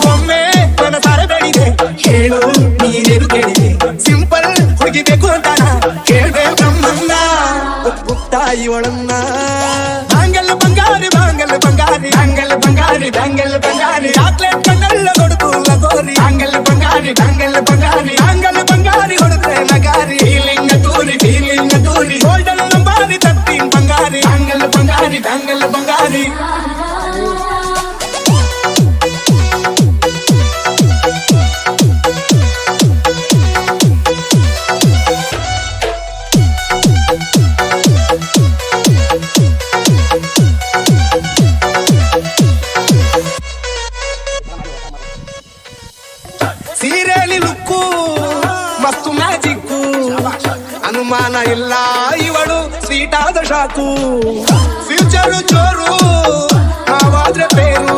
ಒಮ್ಮೆ ನನ್ನ ಸಾರ ಬೆಳಿದೆ ಹೇಳು ನೀನೇನು ಕೇಳಿದೆ ಸಿಂಪಲ್ ಹುಡುಗಿಬೇಕು ಅಂತಾನ ಕೇಳ್ದೆ ಬ್ರಹ್ಮಣ್ಣ ತಾಯಿ ಒಳನ್ನ ಬಾಂಗಲ್ ಬಂಗಾರಿ ಬಾಂಗಲ್ ಬಂಗಾರಿ ಬಾಂಗಲ್ ಬಂಗಾರಿ ಬಾಂಗಲ್ ಬಂಗಾರಿ ಚಾಕ್ಲೇಟ್ ಕಣ್ಣಲ್ಲ ಕೊಡುಕು ಲಗೋರಿ ಬಾಂಗಲ್ ಬಂಗಾರಿ ಬಾಂಗಲ್ ಬಂಗಾರಿ ಬಾಂಗಲ್ ಬಂಗಾರಿ ಹೊಡುತ್ತೆ ನಗಾರಿ ಫೀಲಿಂಗ್ ತೂರಿ ಗೋಲ್ಡನ್ ನಂಬಾರಿ ತತ್ತೀನ್ ಬಂಗಾರಿ ಬಾಂಗಲ್ ಬಂಗಾರಿ ಬಾಂಗಲ್ ಬಂಗಾರಿ ಸೀರೆಲಿ ಲುಕ್ಕು ಮಸ್ತು ಮ್ಯಾಜಿಕ್ಕು ಅನುಮಾನ ಇಲ್ಲ ಇವಳು ಸ್ವೀಟ್ ಆದ ಶಾಕು ಫ್ಯೂಚರು ಜೋರು ನಾವಾದ್ರೆ ಪೇರು